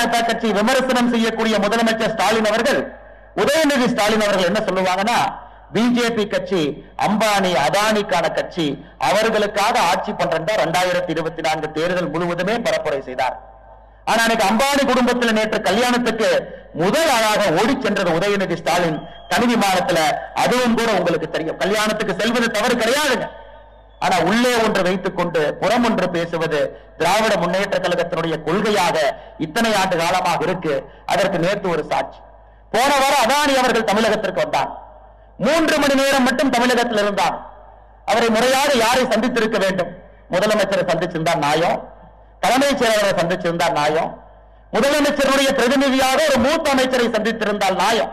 பாஜக கட்சி விமர்சனம் செய்யக்கூடிய முதலமைச்சர் ஸ்டாலின் அவர்கள், உதயநிதி ஸ்டாலின் அவர்கள் என்ன சொல்லுவாங்கன்னா, பிஜேபி கட்சி அம்பானி அதானிக்கான கட்சி, அவர்களுக்காக ஆட்சி பண்றதா 2024 தேர்தல் முழுவதுமே பரப்புரை செய்தார். ஆனா அன்னைக்கு அம்பானி குடும்பத்தில் நேற்று கல்யாணத்துக்கு முதல் ஆளாக ஓடி சென்றது உதயநிதி ஸ்டாலின் தனி விமானத்துல. அதுவும் கூட உங்களுக்கு தெரியும், கல்யாணத்துக்கு செல்வது தவறு கிடையாதுங்க. ஆனா உள்ளே ஒன்று வைத்துக் கொண்டு புறம் ஒன்று பேசுவது திராவிட முன்னேற்ற கழகத்தினுடைய கொள்கையாக இத்தனை ஆண்டு காலமாக இருக்கு. அதற்கு நேற்று ஒரு சாட்சி. போன வாரம் அதானி அவர்கள் தமிழகத்திற்கு வந்தார். 3 மணி நேரம் மட்டும் தமிழகத்தில் இருந்தார். அவரை முறையாக யாரை சந்தித்திருக்க வேண்டும்? முதலமைச்சரை சந்திச்சிருந்தார் நியாயம், தலைமைச் செயலரை சந்திச்சிருந்தார் நியாயம், முதலமைச்சருடைய பிரதிநிதியாக ஒரு மூத்த அமைச்சரை சந்தித்திருந்தால் நியாயம்.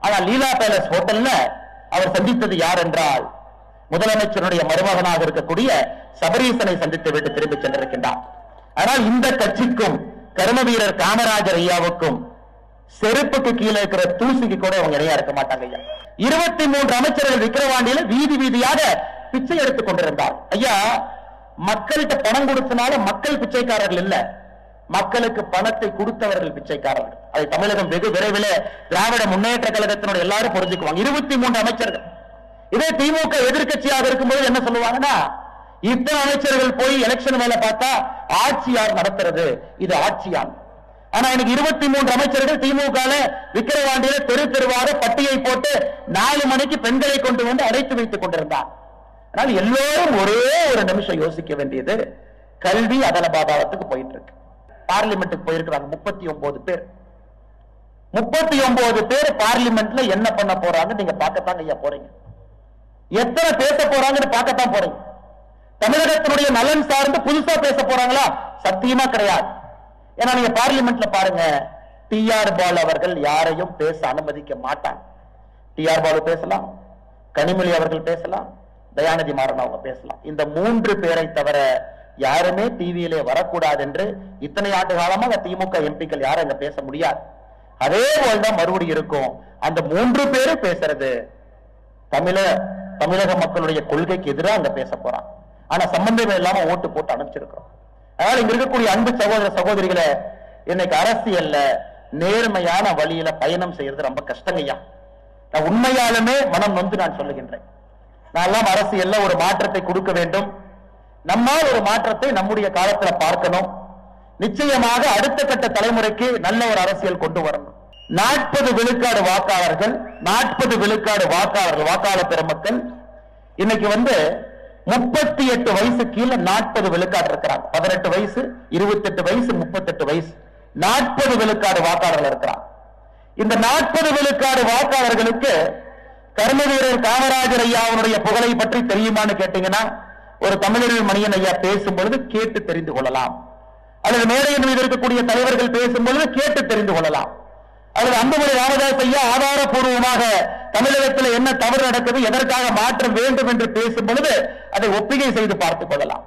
ஆனால் லீலா பேலஸ் ஹோட்டல்ல அவர் சந்தித்தது யார் என்றால், முதலமைச்சருடைய மருமகனாக இருக்கக்கூடிய சபரீசனை சந்தித்து விட்டு திரும்பி சென்றிருக்கின்றார். ஆனால் இந்த கட்சிக்கும் கர்ம வீரர் காமராஜர் ஐயாவுக்கும் செருப்புக்கு கீழே இருக்கிற தூசிக்கு கூட அவங்க இணையா இருக்க மாட்டாங்க ஐயா. 23 அமைச்சர்கள் விக்கிரவாண்டியில வீதி வீதியாக பிச்சை எடுத்துக் கொண்டிருந்தார். ஐயா, மக்கள்கிட்ட பணம் கொடுத்தனால மக்கள் பிச்சைக்காரர்கள் இல்ல, மக்களுக்கு பணத்தை கொடுத்தவர்கள் பிச்சைக்காரர்கள். அதை தமிழகம் வெகு விரைவில் திராவிட முன்னேற்ற கழகத்தினுடைய எல்லாரும் புரிஞ்சுக்குவாங்க. 23 அமைச்சர்கள். இதே திமுக எதிர்கட்சியாக இருக்கும்போது என்ன சொல்லுவாங்கன்னா, இத்தனை அமைச்சர்கள் போய் எலெக்ஷன் மேல பார்த்தா ஆட்சி யார் நடத்துறது, இது ஆட்சியான். ஆனா எனக்கு 23 அமைச்சர்கள் திமுக விக்கிரவாண்டியில தெரு தெருவாக பட்டியை போட்டு 4 மணிக்கு பெண்களை கொண்டு வந்து அடைத்து வைத்துக் கொண்டிருந்தார். ஆனால் எல்லோரும் ஒரே ஒரு நிமிஷம் யோசிக்க வேண்டியது, கல்வி அதலபாதாவத்துக்கு போயிட்டு இருக்கு. பார்லிமெண்ட்டுக்கு போயிருக்கிறாங்க 39 பேர். 39 பேர் பார்லிமெண்ட்ல என்ன பண்ண போறாங்க நீங்க பார்க்கத்தான் ஐயா போறீங்க. எத்தனை பேச போறாங்கன்னு பார்க்கத்தான் போறீங்க. தமிழகத்தினுடைய நலன் சார்ந்து புதுசா பேச போறாங்களா? சத்தியமா கிடையாது. ஏன்னா நீங்க பார்லிமெண்ட்ல பாருங்க, டி.ஆர். பாலு அவர்கள் யாரையும் பேச அனுமதிக்க மாட்டாங்க. டி.ஆர். பாலு பேசலாம், கனிமொழி அவர்கள் பேசலாம், தயாநிதி மாறன் அவங்க பேசலாம். இந்த 3 பேரை தவிர யாருமே டிவியிலே வரக்கூடாது என்று இத்தனை ஆண்டு காலமாக திமுக எம்பிக்கள் யாரும் அங்க பேச முடியாது. அதே போல்தான் மறுபடியும் இருக்கும். அந்த 3 பேரும் பேசுறது தமிழக மக்களுடைய கொள்கைக்கு எதிராக அங்க பேச போறான். ஆனா சம்பந்தமே இல்லாம ஓட்டு போட்டு அனுப்பிச்சிருக்கிறோம். அதனால இங்க இருக்கக்கூடிய அன்பு சகோதர சகோதரிகளை, இன்னைக்கு அரசியல்ல நேர்மையான வழியில பயணம் செய்யறது ரொம்ப கஷ்டங்கய்யா. நான் உண்மையாலுமே மனம் நொந்து நான் சொல்லுகின்றேன். நான் அரசியல்ல ஒரு மாற்றத்தை கொடுக்க வேண்டும். நம்மால் ஒரு மாற்றத்தை நம்முடைய காலத்துல பார்க்கணும். நிச்சயமாக அடுத்த கட்ட தலைமுறைக்கு நல்ல ஒரு அரசியல் கொண்டு வரணும். 40 விழுக்காடு வாக்காளர்கள், 40 விழுக்காடு வாக்காளர் பெருமக்கள் இன்னைக்கு 38 வயசு கீழே 40 விழுக்காடு இருக்கிறாங்க. 18 வயசு, 28 வயசு, 38 வயசு, 40 விழுக்காடு வாக்காளர்கள் இருக்கிறாங்க. இந்த 40 விழுக்காடு வாக்காளர்களுக்கு கர்ம வீரர் காமராஜர் ஐயாவுடைய புகழை பற்றி தெரியுமான்னு கேட்டீங்கன்னா, ஒரு தமிழறிவு மணியன் ஐயா பேசும் பொழுது கேட்டு தெரிந்து கொள்ளலாம், அல்லது மேடையின் மீது இருக்கக்கூடிய தலைவர்கள் பேசும் பொழுது கேட்டு தெரிந்து கொள்ளலாம், அல்லது அன்புமணி ராமதாஸ் ஐயா ஆதாரபூர்வமாக தமிழகத்தில் என்ன தவறு நடக்குது, எதற்காக மாற்றம் வேண்டும் என்று பேசும் பொழுது அதை ஒப்பிகை செய்து பார்த்துக் கொள்ளலாம்.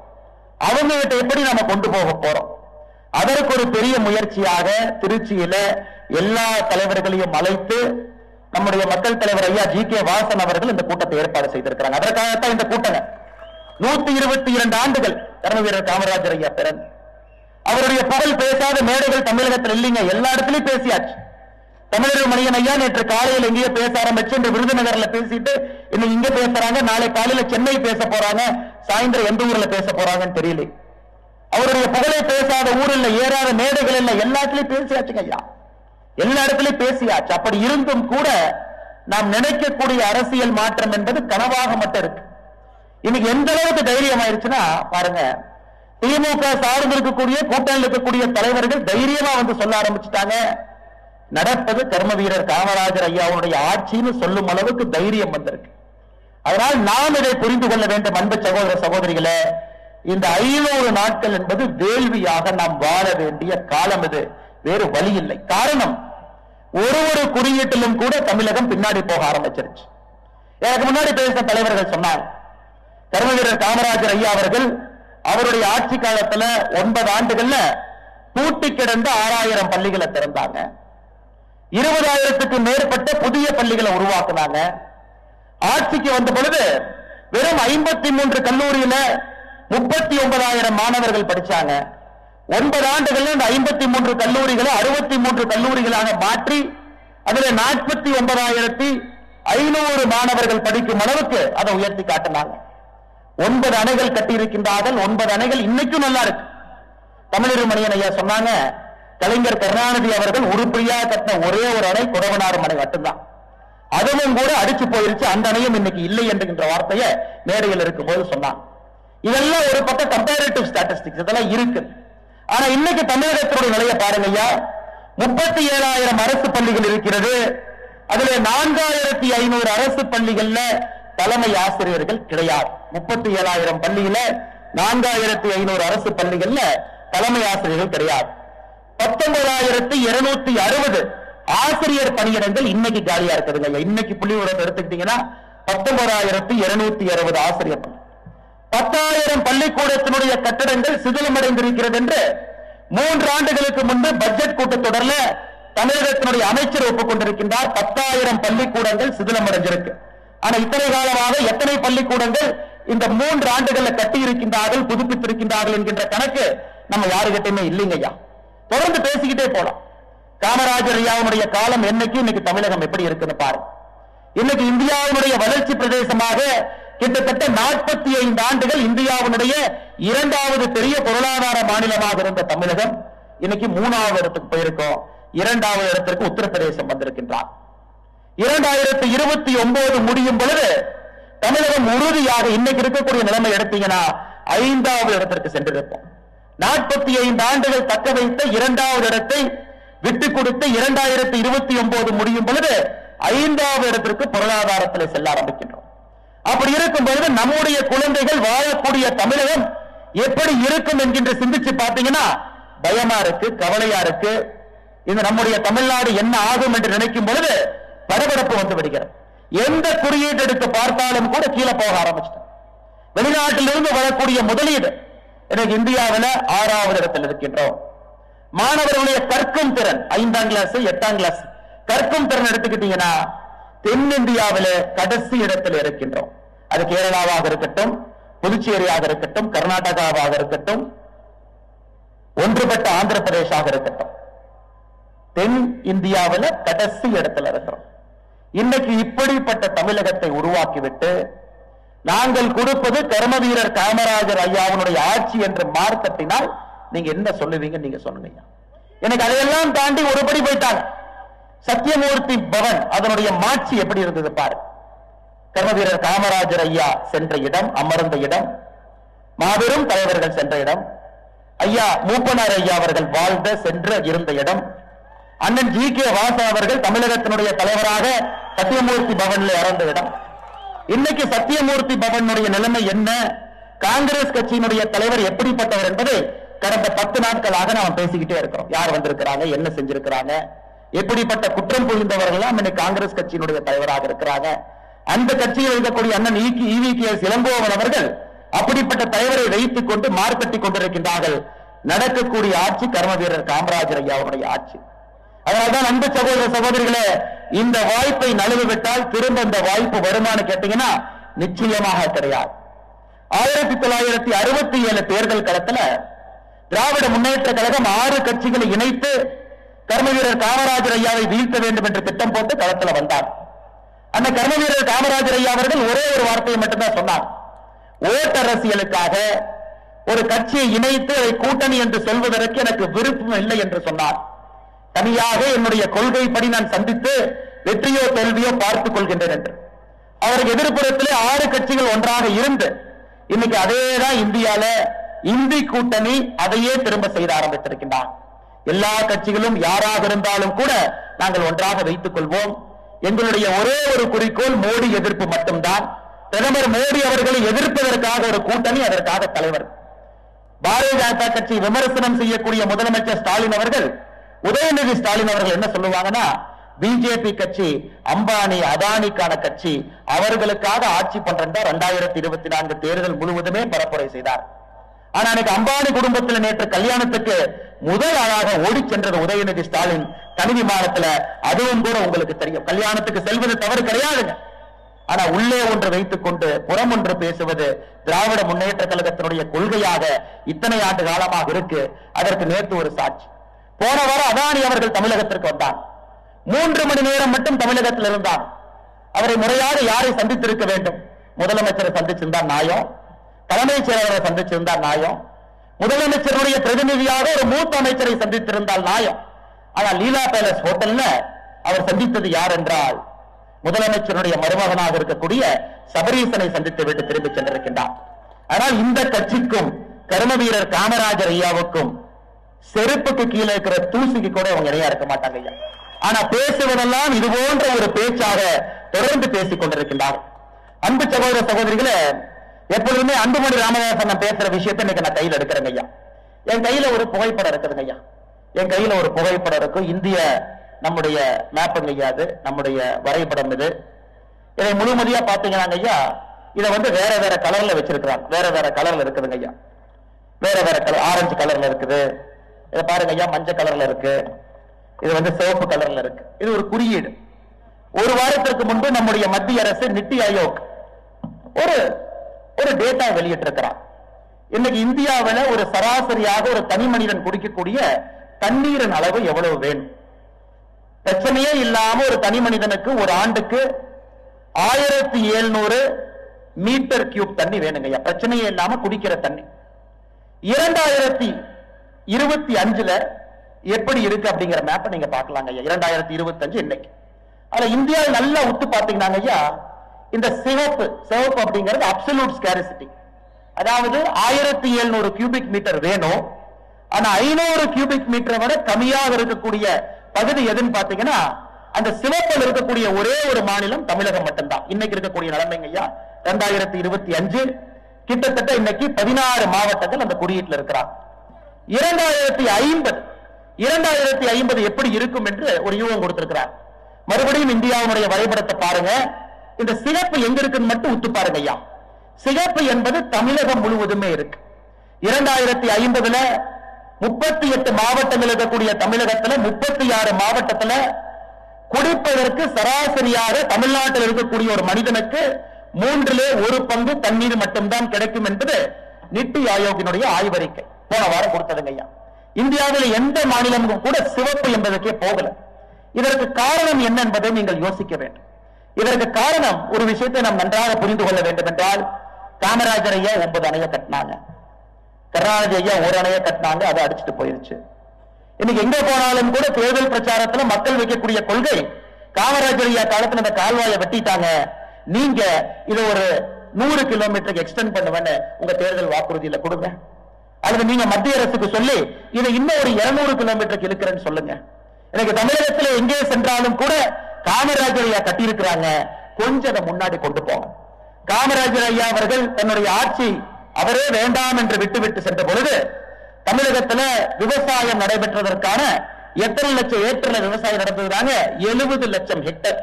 அவங்க கிட்ட எப்படி நம்ம கொண்டு போக போறோம்? அதற்கு ஒரு பெரிய முயற்சியாக திருச்சியில எல்லா தலைவர்களையும் அழைத்து நம்முடைய மக்கள் தலைவர் ஐயா ஜி.கே. வாசன் அவர்கள் இந்த கூட்டத்தை ஏற்பாடு செய்திருக்கிறாங்க. அதற்காகத்தான் இந்த கூட்டம். 122 ஆண்டுகள் கர்ம வீரர் காமராஜர் ஐயா பிறந்து அவருடைய புகழ் பேசாத மேடைகள் தமிழகத்தில் இல்லைங்க. எல்லா இடத்துலயும் பேசியாச்சு. தமிழறிவு மணியன் ஐயா நேற்று காலையில் எங்கேயோ பேச ஆரம்பிச்சு இந்த விருதுநகர்ல பேசிட்டு இன்னைக்கு இங்க பேசுறாங்க, நாளை காலையில சென்னை பேச போறாங்க, சாயந்தரம் எந்த ஊர்ல பேச போறாங்கன்னு தெரியல. அவருடைய புகழை பேசாத ஊர் இல்ல, ஏறாத மேடைகள் இல்ல, எல்லாத்துலயும் பேசியாச்சுங்க ஐயா, எல்லா இடத்துலயும் பேசியாச்சு. அப்படி இருந்தும் கூட நாம் நினைக்கக்கூடிய அரசியல் மாற்றம் என்பது கனவாக மட்டும் இருக்கு. இன்னைக்கு எந்த அளவுக்கு தைரியம் ஆயிடுச்சுன்னா பாருங்க, திமுக சார்ந்து இருக்கக்கூடிய கூட்டணியில் இருக்கக்கூடிய தலைவர்கள் தைரியமா சொல்ல ஆரம்பிச்சுட்டாங்க, நடப்பது கர்ம வீரர் காமராஜர் ஐயாவுடைய ஆட்சின்னு சொல்லும் அளவுக்கு தைரியம் வந்திருக்கு. அதனால் நாம் இதை புரிந்து கொள்ள வேண்டும். அன்பு சகோதர சகோதரிகளே, இந்த 500 நாட்கள் என்பது வேள்வியாக நாம் வாழ வேண்டிய காலம். இது வேறு வழி இல்லை. காரணம், ஒரு குறியீட்டிலும் கூட தமிழகம் பின்னாடி போக ஆரம்பிச்சிருச்சு. எனக்கு முன்னாடி பேசின தலைவர்கள் சொன்னாங்க, கர்ம வீரர் காமராஜர் ஐயா அவர்கள் அவருடைய ஆட்சி காலத்துல 9 ஆண்டுகள்ல பூட்டி கிடந்த 6000 பள்ளிகளை திறந்தாங்க, 20,000க்கு மேற்பட்ட புதிய பள்ளிகளை உருவாக்குனாங்க. ஆட்சிக்கு வந்த பொழுது வெறும் 53 கல்லூரியில 39,000 மாணவர்கள் படிச்சாங்க. 9 ஆண்டுகள் இந்த 53 கல்லூரிகளை 63 கல்லூரிகளாக மாற்றி அதில் 49,500 மாணவர்கள் படிக்கும் அளவுக்கு அதை உயர்த்தி காட்டினாங்க. 9 அணைகள் கட்டியிருக்கின்றார்கள். 9 அணைகள் இன்னைக்கும் நல்லா இருக்கு. தமிழர் மணியன் ஐயா சொன்னாங்க, கலைஞர் கருணாநிதி அவர்கள் உருப்படியாக கட்டின ஒரே ஒரு அணை குடவனாறு அணை மட்டும்தான். அதுவும் கூட அடிச்சு போயிருச்சு. அந்த அணையும் இன்னைக்கு இல்லை என்கின்ற வார்த்தையை மேடையில் இருக்கும்போது சொன்னாங்க. இதெல்லாம் ஒரு பக்கம் கம்பேரிட்டிவ் ஸ்டாட்டிஸ்டிக்ஸ் இதெல்லாம் இருக்கு. ஆனா இன்னைக்கு தமிழகத்தினுடைய நிலையை பாருங்க ஐயா. 37,000 அரசு பள்ளிகள் இருக்கிறது. அதுல 4,500 அரசு பள்ளிகள்ல தலைமை ஆசிரியர்கள் கிடையாது. 37,000 பள்ளியில 4,500 அரசு பள்ளிகள்ல தலைமை ஆசிரியர்கள் கிடையாது. 19,260 ஆசிரியர் பணியிடங்கள் இன்னைக்கு காலியா இருக்குதுங்க. இன்னைக்கு புள்ளிவிவரம் எடுத்துக்கிட்டீங்கன்னா 19,260 ஆசிரியர். 10,000 பள்ளிக்கூடத்தினுடைய கட்டடங்கள் சிதிலமடைந்திருக்கிறது என்று 3 ஆண்டுகளுக்கு முன்பு பட்ஜெட் கூட்டத்தொடர்ல தமிழகத்தினுடைய அமைச்சர் ஒப்புக்கொண்டிருக்கின்றார். 10,000 பள்ளிக்கூடங்கள் சிதிலமடைஞ்சிருக்கு. ஆனா இத்தனை காலமாக எத்தனை பள்ளிக்கூடங்கள் இந்த 3 ஆண்டுகளில் கட்டி இருக்கின்றார்கள், புதுப்பித்திருக்கின்றார்கள் என்கின்ற கணக்கு நம்ம யாருகிட்டயுமே இல்லைங்க ஐயா. தொடர்ந்து பேசிக்கிட்டே போலாம். காமராஜர் ஐயாவுடைய காலம் என்னைக்கு, இன்னைக்கு தமிழகம் எப்படி இருக்குன்னு பாருங்க. இன்னைக்கு இந்தியாவுடைய வளர்ச்சி பிரதேசமாக கிட்டத்தட்ட 45 ஆண்டுகள் இந்தியாவுடைய 2வது பெரிய பொருளாதார மாநிலமாக இருந்த தமிழகம் இன்னைக்கு 3வது இடத்துக்கு போயிருக்கோம். 2வது இடத்திற்கு உத்தரப்பிரதேசம் வந்திருக்கின்றார். 2029 முடியும் பொழுது தமிழகம் உறுதியாக இன்னைக்கு இருக்கக்கூடிய நிலைமை எடுத்தீங்கன்னா 5வது இடத்திற்கு சென்றிருப்போம். 45 ஆண்டுகள் தக்க வைத்த 2வது இடத்தை விட்டுக் கொடுத்து 2029 முடியும் பொழுது 5வது இடத்திற்கு பொருளாதாரத்தில் செல்ல ஆரம்பிக்கின்றோம். அப்படி இருக்கும் பொழுது நம்முடைய குழந்தைகள் வாழக்கூடிய தமிழகம் எப்படி இருக்கும் என்கின்ற சிந்திச்சு பார்த்தீங்கன்னா பயமா இருக்கு, கவலையா இருக்கு. இந்த நம்முடைய தமிழ்நாடு என்ன ஆகும் என்று நினைக்கும் பொழுது படபடப்பு வந்து விடுகிறது. எந்த குறியீடு எடுத்து பார்த்தாலும் கூட கீழே போக ஆரம்பிச்சிட்டோம். வெளிநாட்டிலிருந்து வரக்கூடிய முதலீடு எனக்கு இந்தியாவில் 6வது இடத்தில் இருக்கின்றோம். மாணவர்களுடைய கற்கும் திறன் 5ஆம் கிளாஸ் 8ஆம் கிளாஸ் கற்கும் திறன் எடுத்துக்கிட்டீங்கன்னா தென்னிந்தியாவில் கடைசி இடத்தில் இருக்கின்றோம். அது கேரளாவாக இருக்கட்டும், புதுச்சேரியாக இருக்கட்டும், கர்நாடகாவாக இருக்கட்டும், ஒன்றுபட்ட ஆந்திர பிரதேசாக இருக்கட்டும், தென் இந்தியாவில் கடைசி இடத்துல இருக்கிறோம். இன்னைக்கு இப்படிப்பட்ட தமிழகத்தை உருவாக்கிவிட்டு நாங்கள் கொடுப்பது கர்ம வீரர் காமராஜர் ஐயாவுடைய ஆட்சி என்று மார்க்கத்தினால் நீங்க என்ன சொல்லுவீங்க? நீங்க சொல்லுங்க. எனக்கு அதையெல்லாம் தாண்டி ஒருபடி போயிட்டாங்க. சத்தியமூர்த்தி பவன் அதனுடைய மாட்சி எப்படி இருந்தது பாரு. கர்ம வீரர் காமராஜர் ஐயா சென்ற இடம், அமர்ந்த இடம், மாபெரும் தலைவர்கள் சென்ற இடம், ஐயா மூப்பனார் ஐயா அவர்கள் வாழ்ந்த சென்று இருந்த இடம், அண்ணன் ஜி கே வாசா அவர்கள் தமிழகத்தினுடைய தலைவராக சத்தியமூர்த்தி பவனில் இறந்த இடம். இன்னைக்கு சத்தியமூர்த்தி பவனுடைய நிலைமை என்ன, காங்கிரஸ் கட்சியினுடைய தலைவர் எப்படிப்பட்டவர் என்பதை கடந்த 10 நாட்களாக நாம் பேசிக்கிட்டே இருக்கிறோம். யார் வந்திருக்கிறாங்க, என்ன செஞ்சிருக்கிறாங்க, எப்படிப்பட்ட குற்றம் புரிந்தவர்கள் இன்னைக்கு காங்கிரஸ் கட்சியினுடைய தலைவராக இருக்கிறாங்க. அந்த கட்சியில் இருக்கக்கூடிய அண்ணன் EVKS இளங்கோவன் அவர்கள் அப்படிப்பட்ட தலைவரை வைத்துக் கொண்டு மார்க்கெட்டிக் கொண்டிருக்கின்றார்கள். நடக்கக்கூடிய ஆட்சி கர்ம வீரர் காமராஜர் ஐயாவுடைய ஆட்சி. அதனால்தான் அன்பு சகோதர சகோதரிகளே, இந்த வாய்ப்பை நழுவி விட்டால் திரும்ப இந்த வாய்ப்பு வருமானு கேட்டீங்கன்னா நிச்சயமாக கிடையாது. 1967 தேர்தல் களத்துல திராவிட முன்னேற்ற கழகம் 6 கட்சிகளை இணைத்து கர்ம வீரர் காமராஜர் ஐயாவை வீழ்த்த வேண்டும் என்று திட்டம் போட்டு களத்தில் வந்தார். அந்த கர்ம வீரர் காமராஜர் ஐயா அவர்கள் ஒரே ஒரு வார்த்தையை மட்டும்தான் சொன்னார். ஓட்டரசியலுக்காக ஒரு கட்சியை இணைத்து அதை கூட்டணி என்று சொல்வதற்கு எனக்கு விருப்பம் இல்லை என்று சொன்னார். தனியாக என்னுடைய கொள்கைப்படி நான் சந்தித்து வெற்றியோ தோல்வியோ பார்த்துக் கொள்கின்றேன் என்று. அவருக்கு எதிர்ப்புறத்திலே 6 கட்சிகள் ஒன்றாக இருந்து இன்னைக்கு அதேதான் இந்தியால இந்தி கூட்டணி அதையே திரும்ப செய்து ஆரம்பித்திருக்கின்றார். எல்லா கட்சிகளும் யாராக இருந்தாலும் கூட நாங்கள் ஒன்றாக வைத்துக் கொள்வோம். எங்களுடைய ஒரே ஒரு குறிக்கோள் மோடி எதிர்ப்பு மட்டும்தான். பிரதமர் மோடி அவர்களை எதிர்ப்பதற்காக ஒரு கூட்டணி, அதற்காக தலைவர். பாரதிய ஜனதா கட்சி விமர்சனம் செய்யக்கூடிய முதலமைச்சர் ஸ்டாலின் அவர்கள், உதயநிதி ஸ்டாலின் அவர்கள் என்ன சொல்லுவாங்கன்னா, பிஜேபி கட்சி அம்பானி அதானிக்கான கட்சி, அவர்களுக்காக ஆட்சி பண்றதா 2024 தேர்தல் முழுவதுமே பரப்புரை செய்தார். ஆனா எனக்கு அம்பானி குடும்பத்தில் நேற்று கல்யாணத்துக்கு முதல் ஆளாக ஓடி சென்றது உதயநிதி ஸ்டாலின் தனி விமானத்துல. அதுவும் கூட உங்களுக்கு தெரியும், கல்யாணத்துக்கு செல்வது தவறு கிடையாதுங்க. ஆனா உள்ளே ஒன்று வைத்துக் கொண்டு புறம் ஒன்று பேசுவது திராவிட முன்னேற்ற கழகத்தினுடைய கொள்கையாக இத்தனை ஆண்டு காலமாக இருக்கு. அதற்கு நேற்று ஒரு சாட்சி. போன வாரம் அதானி அவர்கள் தமிழகத்திற்கு வந்தார். 3 மணி நேரம் மட்டும் தமிழகத்தில் இருந்தார். அவரை முறையாக யாரை சந்தித்திருக்க வேண்டும்? முதலமைச்சரை சந்திச்சிருந்தார் நியாயம், தலைமைச் செயலாளரை சந்திச்சிருந்தார் நியாயம், முதலமைச்சருடைய பிரதிநிதியாக ஒரு மூத்த அமைச்சரை சந்தித்திருந்தால் நியாயம். ஆனால் லீலா பேலஸ் ஹோட்டல்ல அவர் சந்தித்தது யார் என்றால் முதலமைச்சருடைய மருமகனாக இருக்கக்கூடிய சபரீசனை சந்தித்து விட்டு திரும்பி சென்றிருக்கின்றார். ஆனால் இந்த கட்சிக்கும் கர்ம வீரர் காமராஜர் ஐயாவுக்கும் செருப்புக்கு கீழே இருக்கிற தூசிக்கு கூட அவங்க இணையா இருக்க மாட்டாங்க ஐயா. ஆனா பேசுவதெல்லாம் இது போன்ற ஒரு பேச்சாக தொடர்ந்து பேசிக் கொண்டிருக்கின்றார். அன்பு சகோதர சகோதரிகளை, எப்பொழுதுமே அன்புமணி ராமதாசன் பேசுற விஷயத்தை இன்னைக்கு நான் கையில் எடுக்கிறேங்க ஐயா. என் கையில ஒரு புகைப்படம் இருக்குதுங்க ஐயா. என் கையில ஒரு புகைப்படம் இருக்கும். இந்திய நம்முடைய மேப்புங்க ஐயா, அது நம்முடைய வரைபடம். இது இதை முழுமதியா பாத்தீங்கன்னா ஐயா, இதை வேற வேற கலர்ல வச்சிருக்கிறாங்க. வேற வேற கலர்ல இருக்குதுங்க ஐயா. வேற வேற கலர், ஆரஞ்சு கலர்ல இருக்குது. இதை பாருங்க ஐயா, மஞ்சள் கலர்ல இருக்கு. இது சிவப்பு கலர்ல இருக்கு. இது ஒரு குறியீடு. ஒரு வாரத்திற்கு முன்பு நம்முடைய மத்திய அரசு நித்தி ஆயோக் ஒரு டேட்டா வெளியிட்டிருக்கிறார். இன்னைக்கு இந்தியாவில் ஒரு சராசரியாக ஒரு தனி மனிதன் குடிக்கக்கூடிய தண்ணீரின் அளவு எவ்வளவு வேணும்? பிரச்சனையே இல்லாம ஒரு தனி மனிதனுக்கு ஒரு ஆண்டுக்கு 1700 மீட்டர் கியூப் தண்ணி வேணுங்க. பிரச்சனையே இல்லாம குடிக்கிற தண்ணி 2025 எப்படி இருக்கு அப்படிங்கிற மேப்பை நீங்க பார்க்கலாங்க ஐயா. 2025 இன்னைக்கு அதுல இந்தியாவில் நல்லா உத்து பாத்தீங்கன்னா ஐயா, இந்த சிவப்பு அப்படிங்கிறது அப்சல்யூட் ஸ்கேரிசிட்டி. அதாவது 1700 கியூபிக் மீட்டர் வேணும். ஆனா 500 கியூபிக் மீட்டரை விட கம்மியாக இருக்கக்கூடிய பகுதி எதுன்னு பாத்தீங்கன்னா அந்த சிவப்பில் இருக்கக்கூடிய ஒரே ஒரு மாநிலம் தமிழகம் மட்டும்தான். இன்னைக்கு இருக்கக்கூடிய நிலைமைங்க ஐயா, 2025 கிட்டத்தட்ட இன்னைக்கு 16 மாவட்டங்கள் அந்த குறியீட்டில் இருக்கிறார். 2050 எப்படி இருக்கும் என்று ஒரு யூகம் கொடுத்திருக்கிறார். மறுபடியும் இந்தியாவுடைய வரைபடத்தை பாருங்க. இந்த சிகப்பு எங்க இருக்குன்னு மட்டும் உத்து பாருங்க ஐயா. சிகப்பு என்பது தமிழகம் முழுவதுமே இருக்கு. 2050 38 மாவட்டங்கள் இருக்கக்கூடிய தமிழகத்துல 36 மாவட்டத்துல குடிப்பதற்கு சராசரியாக தமிழ்நாட்டில் இருக்கக்கூடிய ஒரு மனிதனுக்கு 1/3 பங்கு தண்ணீர் மட்டும்தான் கிடைக்கும் என்பது நித்தி ஆயோக்கினுடைய ஆய்வறிக்கை போன வாரம் கொடுத்ததுங்க ஐயா. இந்தியாவில் எந்த மாநிலமும் கூட சிவப்பு என்பதற்கே போகல. இதற்கு காரணம் என்ன என்பதை நீங்கள் யோசிக்க வேண்டும். இதற்கு காரணம் ஒரு விஷயத்தை நாம் நன்றாக புரிந்து கொள்ள வேண்டும் என்றால், காமராஜர் ஐயா 9 அணையை கட்டினாங்க, கருணாநிதி ஐயா 1 அணையை கட்டினாங்க, அதை அடிச்சுட்டு போயிருச்சு. இன்னைக்கு எங்க போனாலும் கூட தேர்தல் பிரச்சாரத்துல மக்கள் வைக்கக்கூடிய கொள்கை, காமராஜர் ஐயா காலத்துல இந்த கால்வாயை வெட்டிட்டாங்க, நீங்க இதை ஒரு 100 கிலோமீட்டருக்கு எக்ஸ்டெண்ட் பண்ணுவேன்னு உங்க தேர்தல் வாக்குறுதியில கொடுங்க, அல்லது நீங்க மத்திய அரசுக்கு சொல்லி இதை இன்னும் ஒரு 200 கிலோமீட்டருக்கு இழுக்கிறேன்னு சொல்லுங்க. எனக்கு தமிழகத்தில் எங்கே சென்றாலும் கூட காமராஜர் ஐயா கட்டியிருக்கிறாங்க, கொஞ்சம் அதை முன்னாடி கொண்டு போங்க. காமராஜர் ஐயா அவர்கள் தன்னுடைய ஆட்சி அவரே வேண்டாம் என்று விட்டுவிட்டு சென்ற பொழுது தமிழகத்தில் விவசாயம் நடைபெற்றதற்கான எத்தனை லட்சம் ஏக்கர்ல விவசாயம் நடந்ததுதாங்க? 70 லட்சம் ஹெக்டர்.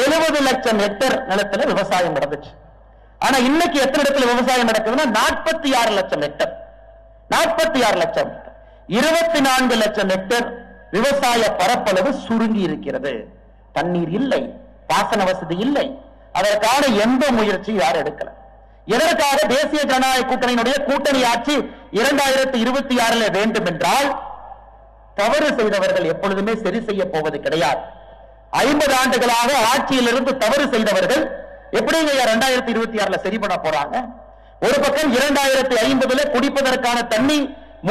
70 லட்சம் ஹெக்டர் நிலத்துல விவசாயம் நடந்துச்சு. ஆனா இன்னைக்கு எத்தனை இடத்துல விவசாயம் நடக்குதுன்னா 46 லட்சம் ஹெக்டர். 46 லட்சம், 24 லட்சம் ஹெக்டர் விவசாய பரப்பளவு சுருங்கி இருக்கிறது. தண்ணீர் இல்லை, பாசன வசதி இல்லை. அதற்கான எந்த முயற்சி யாரும் எடுக்கல. எதற்காக தேசிய ஜனநாயக கூட்டணியினுடைய கூட்டணி ஆட்சி 2026 வேண்டும் என்றால், தவறு செய்தவர்கள் எப்பொழுதுமே சரி செய்ய போவது கிடையாது. 50 ஆண்டுகளாக ஆட்சியிலிருந்து தவறு செய்தவர்கள் எப்படிங்க 2026 சரி பண்ண போறாங்க? ஒரு பக்கம் 2050 குடிப்பதற்கான தண்ணி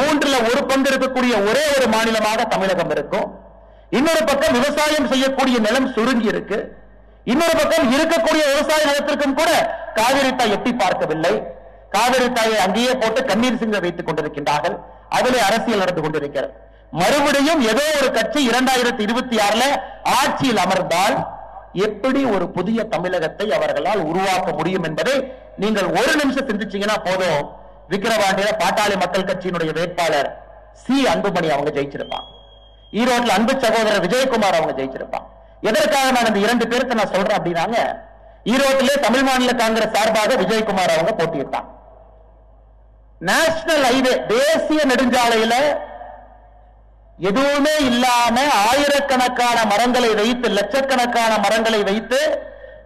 1/3 பங்கு இருக்கக்கூடிய ஒரே ஒரு மாநிலமாக தமிழகம் இருக்கும். இன்னொரு பக்கம் விவசாயம் செய்யக்கூடிய நிலம் சுருங்கி இருக்கு. இன்னொரு பக்கம் இருக்கக்கூடிய விவசாய நிலத்திற்கும் கூட காவிரி தாய் எட்டி பார்க்கவில்லை. காவிரி தாயை அங்கேயே போட்டு கண்ணீர் சிங்க வைத்துக் கொண்டிருக்கின்றார்கள். அதிலே அரசியல் நடந்து கொண்டிருக்கிறது. மறுபடியும் ஏதோ ஒரு கட்சி 2026 ஆட்சியில் அமர்ந்தால் எப்படி ஒரு புதிய தமிழகத்தை அவர்களால் உருவாக்க முடியும் என்பதை நீங்கள் ஒரு நிமிஷம் சிந்திச்சீங்கன்னா போதும். விக்கிரவாண்டியில பாட்டாளி மக்கள் கட்சியினுடைய வேட்பாளர் சி அன்புமணி அவங்க ஜெயிச்சிருப்பாங்க. ஈரோட்டில் அன்பு சகோதரர் விஜயகுமார் அவங்க ஜெயிச்சிருப்பாங்க. எதற்காக நான் இந்த 2 பேருக்கு நான் சொல்றேன் அப்படின்னாங்க, ஈரோட்டிலே தமிழ் மாநில காங்கிரஸ் சார்பாக விஜயகுமார் அவங்க போட்டியிட்டாங்க. நேஷனல் ஹைவே தேசிய நெடுஞ்சாலையில எதுவுமே இல்லாம ஆயிரக்கணக்கான மரங்களை வைத்து, லட்சக்கணக்கான மரங்களை வைத்து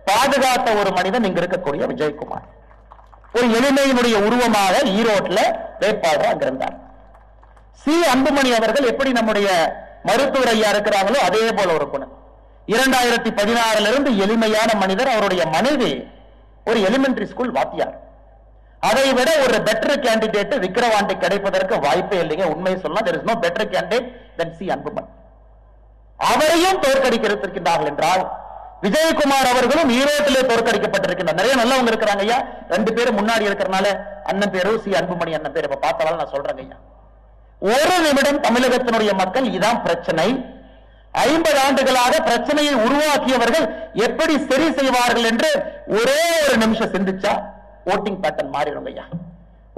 பாதுகாத்த ஒரு மனிதன் இங்க இருக்கக்கூடிய விஜயகுமார். ஒரு எளிமையினுடைய உருவமாக ஈரோட்டில் வேட்பாளர் அங்க இருந்தார். சி அன்புமணி அவர்கள் எப்படி நம்முடைய மருத்துவர் ஐயா இருக்கிறாங்களோ அதே போல ஒரு குணம். 2016 இருந்து எளிமையான மனிதர். அவருடைய மனைவி ஒரு எலிமெண்டரி ஸ்கூல் வாத்தியார். அதை விட ஒரு பெட்டர் கேண்டிடேட் விக்கிரவாண்டி கிடைப்பதற்கு வாய்ப்பே இல்லைங்க. உண்மையை சொல்லலாம், there is no better candidate than C Anbumani. அவரையும் தோற்கடிக்கிறார்கள் என்றால் விஜயகுமார் அவர்களும் ஈரோட்டிலே தோற்கடிக்கப்பட்டிருக்கின்றார். நிறைய நல்லவங்க இருக்கிறாங்க ஐயா. 2 பேரும் முன்னாடி இருக்கிறனால அண்ணன் பேரு சி அன்புமணி அண்ணன் பேர் இப்ப பார்த்தாலும் நான் சொல்றேங்க ஐயா. ஒரு நிமிடம் தமிழகத்தினுடைய மக்கள் இதான் பிரச்சனை. 50 ஆண்டுகளாக பிரச்சனையை உருவாக்கியவர்கள் எப்படி சரி செய்வார்கள் என்று ஒரே ஒரு நிமிஷம் சிந்திச்சா ஓட்டிங் பேட்டர்ன் மாறிடும் ஐயா.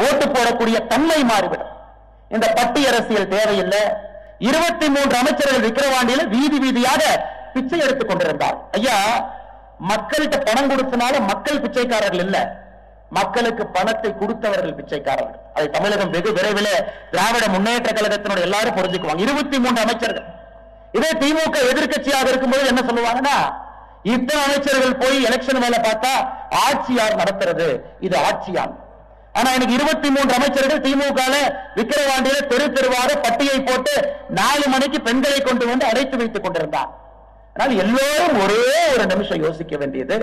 ஓட்டு போடக்கூடிய தன்மை மாறிவிடும். இந்த பட்டி அரசியல் தேவையில்லை. 23 அமைச்சர்கள் விக்கிரவாண்டியில வீதி வீதியாக பிச்சை எடுத்துக் கொண்டிருந்தார் ஐயா. மக்கள்கிட்ட பணம் கொடுத்தனால மக்கள் பிச்சைக்காரர்கள் இல்ல, மக்களுக்கு பணத்தை கொடுத்தவர்கள் பிச்சைக்காரர்கள். அதை தமிழகம் வெகு விரைவில் திராவிட முன்னேற்ற கழகத்தினுடைய எல்லாரும் புரிஞ்சுக்குவாங்க. 23 அமைச்சர்கள். இதே திமுக எதிர்கட்சியாக இருக்கும்போது என்ன சொல்லுவாங்கன்னா, இப்ப அமைச்சர்கள் போய் எலெக்ஷன் மேல பார்த்தா ஆட்சி யார் நடத்துறது, இது ஆட்சியான். ஆனா எனக்கு 23 அமைச்சர்கள் திமுக விக்கிரவாண்டியில தெரு தெருவாக பட்டியை போட்டு 4 மணிக்கு பெண்களை கொண்டு வந்து அடைத்து வைத்துக் கொண்டிருந்தார். ஆனால் எல்லோரும் ஒரே ஒரு நிமிஷம் யோசிக்க வேண்டியது,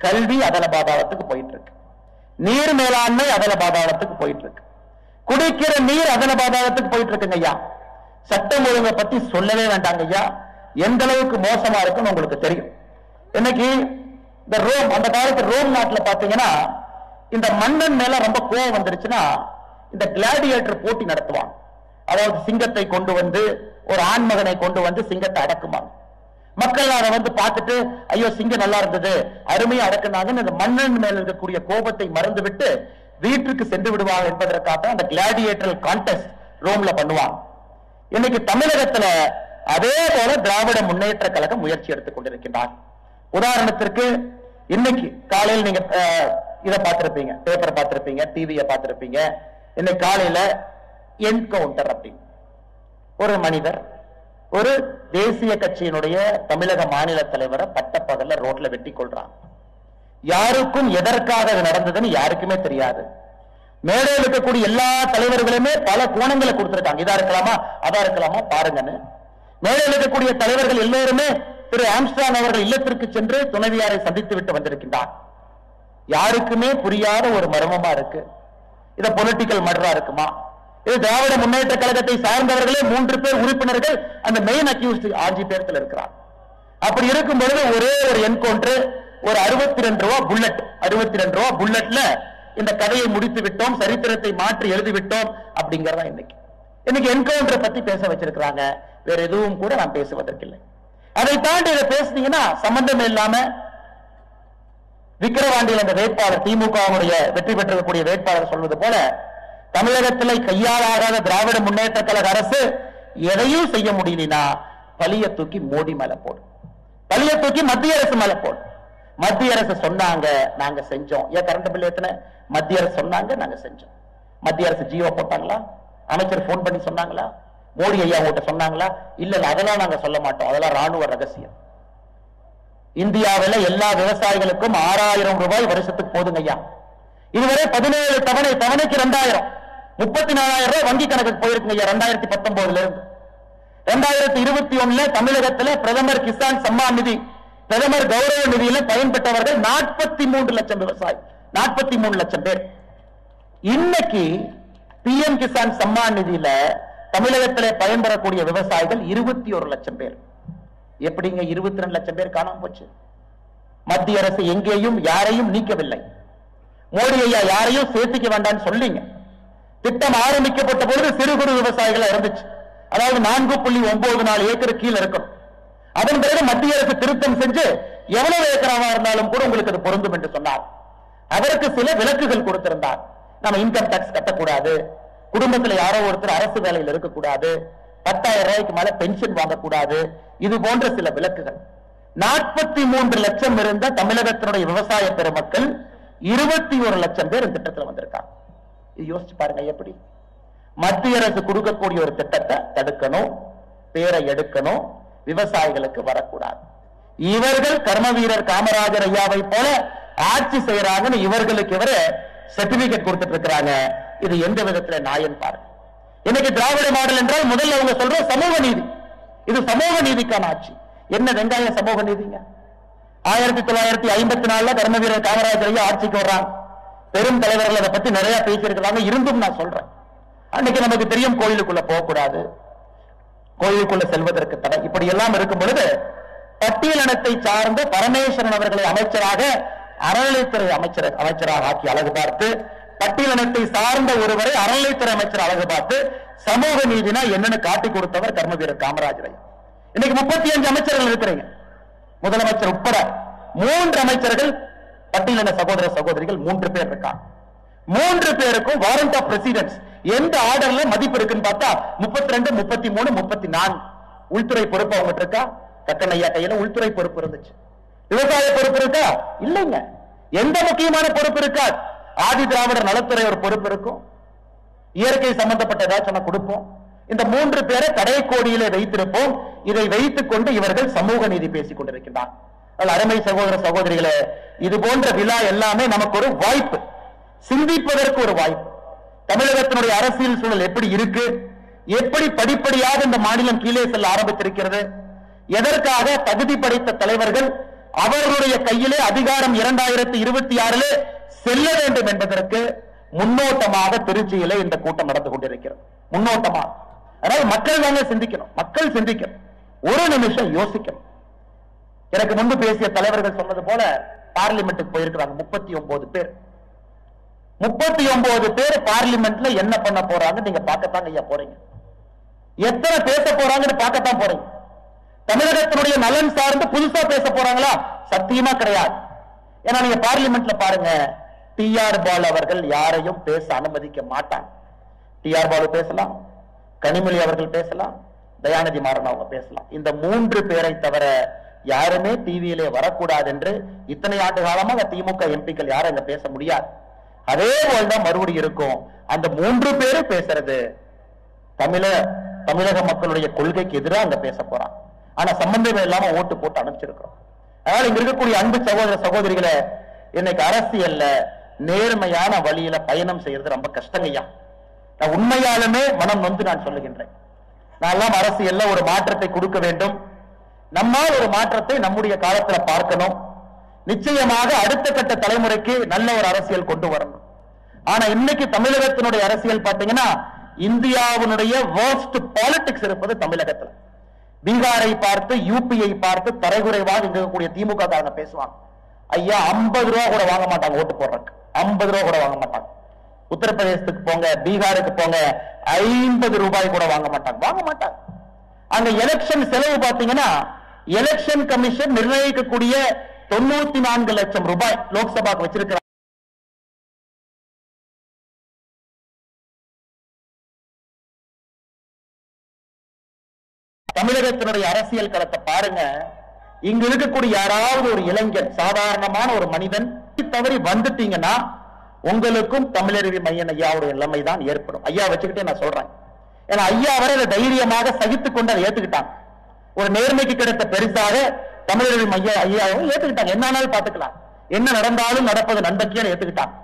கல்வி அதல பாதாளத்துக்கு போயிட்டு இருக்கு, நீர் மேலாண்மை அதல பாதாளத்துக்கு போயிட்டு இருக்கு, குடிக்கிற நீர் அதல பாதாளத்துக்கு போயிட்டு இருக்குங்க ஐயா. சட்டம் ஒழுங்கை பத்தி சொல்லவே வேண்டாங்க ஐயா. எந்த அளவுக்கு மோசமா இருக்குன்னு உங்களுக்கு தெரியும். இன்னைக்கு இந்த ரோம், அந்த காலத்து ரோம் நாட்டில் பாத்தீங்கன்னா இந்த மன்னன் மேல ரொம்ப கோபம் வந்துருச்சுன்னா இந்த கிளாடியேட்டர் போட்டி நடத்துவாங்க. அதாவது சிங்கத்தை கொண்டு வந்து, ஒரு ஆண்மகனை கொண்டு வந்து சிங்கத்தை அடக்குவாங்க. மக்கள் அதை வந்து பார்த்துட்டு ஐயோ சிங்கம் நல்லா இருந்தது, அருமையா அடக்குனாங்கன்னு அந்த மன்னன் மேல இருக்கக்கூடிய கோபத்தை மறந்து விட்டு வீட்டுக்கு சென்று விடுவாங்க என்பதற்காக அந்த கிளாடியேட்டர் கான்டெஸ்ட் ரோம்ல பண்ணுவாங்க. இன்னைக்கு தமிழகத்துல அதே போல திராவிட முன்னேற்ற கழகம் முயற்சி எடுத்துக் கொண்டிருக்கிறார். உதாரணத்திற்கு இன்னைக்கு காலையில் நீங்க இதை பார்த்திருப்பீங்க, பேப்பர் பார்த்திருப்பீங்க, டிவியை பார்த்திருப்பீங்க. இன்னைக்கு காலையில என்கவுண்டர் அப்படின்னு ஒரு மனிதர் ஒரு தேசிய கட்சியினுடைய தமிழக மாநில தலைவரை பட்டப்பகல்ல ரோட்ல வெட்டி கொள்றான். யாருக்கும் எதற்காக அது நடந்ததுன்னு யாருக்குமே தெரியாது. மேடையில் இருக்கக்கூடிய எல்லா தலைவர்களுமே பல கோணங்களை கொடுத்திருக்காங்க. இதா இருக்கலாமா அதா இருக்கலாமா பாருங்கன்னு. மேடையில் இருக்கக்கூடிய தலைவர்கள் எல்லோருமே திரு ஆம்ஸ்ட்ராங் அவர்கள் இல்லத்திற்கு சென்று துணைவியாரை சந்தித்து விட்டு வந்திருக்கின்றார். யாருக்குமே புரியாத ஒரு மர்மமா இருக்கு. இத பொலிட்டிக்கல் மர்டரா இருக்குமா? இது திராவிட முன்னேற்ற கழகத்தை சார்ந்தவர்களே 3 பேர் உறுப்பினர்கள் அந்த மெயின் அக்யூஸ்ட் 5 பேர்த்துல இருக்கிறார். அப்படி இருக்கும் பொழுது ஒரே ஒரு என்கவுண்டர், ஒரு 62 ரூபாய் புல்லட், 62 ரூபாய் புல்லட்ல இந்த கதையை முடித்து விட்டோம், சரித்திரத்தை மாற்றி எழுதிவிட்டோம் அப்படிங்கறதா இன்னைக்கு என்கவுண்டரை பத்தி பேச வச்சிருக்கிறாங்க. வேற எதுவும் கூட நான் பேசுவதற்கில்லை. அதை தாண்டி இதை பேசுனீங்கன்னா சம்பந்தம் இல்லாம விக்கிரவாண்டியில் அந்த வேட்பாளர் திமுகவுடைய வெற்றி பெற்றிருக்கக்கூடிய வேட்பாளர் சொல்வது போல தமிழகத்தில் கையாளாகாத திராவிட முன்னேற்ற கழக அரசு எதையும் செய்ய முடியலனா பழிய தூக்கி மோடி மேல போடு, பழிய தூக்கி மத்திய அரசு மேல போடு. மத்திய அரசு சொன்னாங்க நாங்க செஞ்சோம். ஏன் கரண்ட் பில் ஏத்துன? மத்திய அரசு சொன்னாங்க நாங்க செஞ்சோம். மத்திய அரசு ஜியோ போட்டாங்களா? அமைச்சர் போன் பண்ணி சொன்னாங்களா? மோடி ஐயா கிட்ட சொன்னாங்களா? இல்ல அதெல்லாம் நாங்க சொல்ல மாட்டோம், அதெல்லாம் ராணுவ ரகசியம். இந்தியாவில் எல்லா விவசாயிகளுக்கும் 6000 ரூபாய் வருஷத்துக்கு போதுங்க ஐயா. இதுவரை 17 தவணைக்கு 2000, 34,000 ரூபாய் வங்கி கணக்குக்கு போயிருக்குங்க ஐயா 2019 இருந்து. 2021 தமிழகத்தில் பிரதமர் கிசான் சம்மான் நிதி, பிரதமர் கௌரவ நிதியில பயன்பெற்றவர்கள் 43 லட்சம் விவசாயி, 43 லட்சம் பேர். இன்னைக்கு பிஎம் கிசான் சம்மான் நிதியில தமிழகத்தில் பயன்பெறக்கூடிய விவசாயிகள் 21 லட்சம் பேர். எப்படிங்க 22 லட்சம் பேர் காணாம போச்சு? மத்திய அரசு எங்கேயும் யாரையும் நீக்கவில்லை. மோடி ஐயா யாரையும் சேர்த்துக்க வேண்டாம்னு சொல்லிங்க. திட்டம் ஆரம்பிக்கப்பட்ட பொழுது சிறு குறு விவசாயிகள் இருந்துச்சு. அதாவது 4.94 ஏக்கர் கீழே இருக்கும். அதன் பிறகு மத்திய அரசு திருத்தம் செஞ்சு எவ்வளவு ஏக்கராக இருந்தாலும் கூட உங்களுக்கு அது பொருந்தும் என்று சொன்னார். அதற்கு சில விலக்குகள் கொடுத்திருந்தார். நம்ம இன்கம் டாக்ஸ் கட்டக்கூடாது, குடும்பத்தில் யாரோ ஒருத்தர் அரசு வேலையில் இருக்கக்கூடாது, 10,000 ரூபாய்க்கு மேல பென்ஷன் வாங்கக்கூடாது, இது போன்ற சில விலக்குகள். 43 லட்சம் இருந்த தமிழகத்தினுடைய விவசாய பெருமக்கள் 21 லட்சம் பேர் இந்த திட்டத்தில் வந்திருக்காங்க. இது யோசிச்சு பாருங்க. எப்படி மத்திய அரசு கொடுக்கக்கூடிய ஒரு திட்டத்தை தடுக்கணும், பேரை எடுக்கணும், விவசாயிகளுக்கு வரக்கூடாது. இவர்கள் கர்ம வீரர் காமராஜர் ஐயாவை போல ஆட்சி செய்யறாங்கன்னு இவர்களுக்கு இவர சர்டிபிகேட் கொடுத்துட்டு இருக்கிறாங்க. இது எந்த விதத்துல நியாயம் பாருங்க. இன்னைக்கு திராவிட மாடல் என்றால் முதல்ல அவங்க சொல்ற சமூக நீதி. இது சமூக நீதிக்கான ஆட்சி. என்ன வெங்காய சமூக நீதிங்க? 1954 கர்ம வீரர் காமராஜர் ஐயா ஆட்சிக்கு வர்றாங்க. பெரும் தலைவர்கள் அதை பத்தி நிறைய பேசியிருக்கிறாங்க. இருந்தும் நான் சொல்றேன், அன்னைக்கு நமக்கு தெரியும் கோயிலுக்குள்ள போகக்கூடாது, கோயிலுக்குள்ள செல்வதற்கு தடை, இப்படி எல்லாம் இருக்கும் பொழுது பட்டியலினத்தை சார்ந்த பரமேஸ்வரன் அவர்களை அமைச்சராக அறநிலைத்துறை அமைச்சராக ஆக்கி அழகு பார்த்து, பட்டியலினத்தை சார்ந்த ஒருவரை அறநிலைத்துறை அமைச்சர் அழகு பார்த்து சமூக நீதினா என்னன்னு காட்டி கொடுத்தவர் கர்ம வீரர் காமராஜர். இன்னைக்கு 35 அமைச்சர்கள் இருக்கிறீங்க, முதலமைச்சர் உட்பட 3 அமைச்சர்கள் பட்டியலின சகோதர சகோதரிகள் 3 பேர் இருக்காங்க. 3 பேருக்கும் வாரண்ட் ஆஃப் ரெசிடென்ஸ் எந்த ஆர்டர்ல மதிப்பு இருக்குன்னு பார்த்தா 32, 33, 34. உள்துறை பொறுப்பு அவங்க இருக்கா? கக்கனையா கையில உள்துறை பொறுப்பு இருந்துச்சு. விவசாய பொறுப்பு இருக்கா? இல்லைங்க. எந்த முக்கியமான பொறுப்பு இருக்கா? ஆதி திராவிடர் நலத்துறை ஒரு பொறுப்பு இருக்கும், இயற்கை சம்பந்தப்பட்ட ஏதாச்சும் கொடுப்போம். இந்த 3 பேரை கடைக்கோடியிலே வைத்திருப்போம். இதை வைத்துக் கொண்டு இவர்கள் சமூக நீதி பேசிக் கொண்டிருக்கின்றார். அருமை சகோதர சகோதரிகளே, இது போன்ற விழா எல்லாமே நமக்கு ஒரு வாய்ப்பு, சிந்திப்பதற்கு ஒரு வாய்ப்பு. தமிழகத்தினுடைய அரசியல் சூழல் எப்படி இருக்கு, எப்படி படிப்படியாக இந்த மாநிலம் கீழே செல்ல ஆரம்பித்திருக்கிறது, எதற்காக தகுதி படைத்த தலைவர்கள் அவர்களுடைய கையிலே அதிகாரம் 2026 செல்ல வேண்டும் என்பதற்கு முன்னோட்டமாக திருச்சியிலே இந்த கூட்டம் நடந்து கொண்டிருக்கிறது. முன்னோட்டமாக அதாவது மக்கள் தாங்க சிந்திக்கணும், மக்கள் சிந்திக்கணும், ஒரு நிமிஷம் யோசிக்கணும். எனக்கு முன்பு பேசிய தலைவர்கள் சொன்னது போல பார்லிமெண்ட்டுக்கு போயிருக்கிறாங்க 39 பேர். 39 பேர் பார்லிமெண்ட்ல என்ன பண்ண போறாங்க நீங்க பார்க்கத்தான் ஐயா போறீங்க. எத்தனை பேச போறாங்கன்னு பார்க்கத்தான் போறீங்க. தமிழகத்தினுடைய நலன் சார்ந்து புதுசா பேச போறாங்களா? சத்தியமா கிடையாது. ஏன்னா நீங்க பார்லிமெண்ட்ல பாருங்க, டி.ஆர். பாலு அவர்கள் யாரையும் பேச அனுமதிக்க மாட்டாங்க. டி.ஆர். பாலு பேசலாம், கனிமொழி அவர்கள் பேசலாம், தயாநிதி மாறன் அவங்க பேசலாம். இந்த 3 பேரை தவிர யாருமே டிவியிலே வரக்கூடாது என்று இத்தனை ஆண்டு காலமாக திமுக எம்பிக்கள் யாரும் அங்க பேச முடியாது. அதே போல்தான் மறுபடியும் இருக்கும். அந்த 3 பேரும் பேசுறது தமிழக மக்களுடைய கொள்கைக்கு எதிராக அங்க பேச போறான். ஆனா சம்பந்தமே இல்லாம ஓட்டு போட்டு அனுப்பிச்சிருக்கிறோம். அதனால இங்க இருக்கக்கூடிய அன்பு சகோதர சகோதரிகளை, இன்னைக்கு அரசியல்ல நேர்மையான வழியில பயணம் செய்யறது ரொம்ப கஷ்டங்கய்யா. நான் உண்மையாலுமே மனம் நொந்து நான் சொல்லுகின்றேன். நான் அரசியல்ல ஒரு மாற்றத்தை கொடுக்க வேண்டும், நம்மால் ஒரு மாற்றத்தை நம்முடைய காலத்துல பார்க்கணும். நிச்சயமாக அடுத்த கட்ட தலைமுறைக்கு நல்ல ஒரு அரசியல் கொண்டு வரணும். ஆனா இன்னைக்கு தமிழகத்தினுடைய அரசியல் பாத்தீங்கன்னா இந்தியாவினுடைய வர்ஸ்ட் பாலிடிக்ஸ் இருப்பது தமிழகத்துல. பீகாரை பார்த்து யூபியை பார்த்து தரைகுறைவாக இருக்கக்கூடிய திமுக காரங்க பேசுவாங்க, ஐயா 50 ரூபா கூட வாங்க மாட்டாங்க ஓட்டு போடுறதுக்கு, 50 ரூபா கூட வாங்க மாட்டாங்க. உத்தரப்பிரதேசத்துக்கு போங்க, பீகாருக்கு போங்க, 50 ரூபாய் கூட வாங்க மாட்டாங்க. அங்க எலெக்ஷன் செலவு பாத்தீங்கன்னா எலெக்ஷன் கமிஷன் நிர்ணயிக்கக்கூடிய 94 லட்சம் ரூபாய் லோக்சபாக்கு வச்சிருக்கிறாங்க. தமிழகத்தினுடைய அரசியல் களத்தை பாருங்க. இங்க இருக்கக்கூடிய யாராவது ஒரு இளைஞர், சாதாரணமான ஒரு மனிதன் தவறி வந்துட்டீங்கன்னா உங்களுக்கும் தமிழருவி மையன் ஐயாவுடைய நிலைமை தான் ஏற்படும். ஐயா வச்சுக்கிட்டே நான் சொல்றேன். ஏன்னா ஐயா வரை தைரியமாக சகித்துக் கொண்டு அதை ஏத்துக்கிட்டாங்க. ஒரு நேர்மைக்கு கிடைத்த பெருசாக தமிழருவி மைய ஐயாவும் ஏத்துக்கிட்டாங்க. என்னாலும் பாத்துக்கலாம், என்ன நடந்தாலும் நடப்பது நன்மைக்கு ஏத்துக்கிட்டாங்க.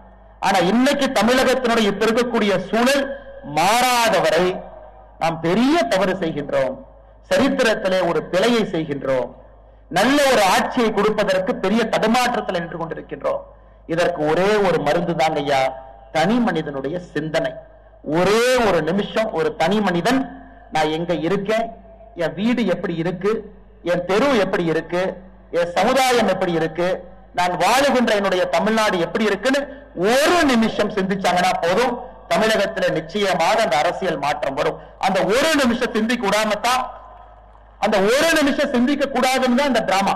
ஆனா இன்னைக்கு தமிழகத்தினுடைய இப்ப இருக்கக்கூடிய சூழல் மாறாதவரை நாம் பெரிய தவறு செய்கின்றோம், சரித்திரத்திலே ஒரு பிழையை செய்கின்றோம், நல்ல ஒரு ஆட்சியை கொடுப்பதற்கு பெரிய தடுமாற்றத்தில் நின்று கொண்டிருக்கின்றோம். இதற்கு ஒரே ஒரு மருந்து தாங்க ஐயா, தனி மனிதனுடைய சிந்தனை. ஒரே ஒரு நிமிஷம் ஒரு தனி மனிதன், நான் எங்க இருக்கேன், என் வீடு எப்படி இருக்கு, என் தெரு எப்படி இருக்கு, என் சமுதாயம் எப்படி இருக்கு, நான் வாழுகின்ற என்னுடைய தமிழ்நாடு எப்படி இருக்குன்னு ஒரு நிமிஷம் சிந்திச்சாங்கன்னா போதும், தமிழகத்தில் நிச்சயமாக அந்த அரசியல் மாற்றம் வரும். அந்த ஒரு நிமிஷம் சிந்திக்க விடாமத்தான், அந்த ஒரு நிமிஷம் சிந்திக்க கூடாதுன்னு தான் இந்த டிராமா.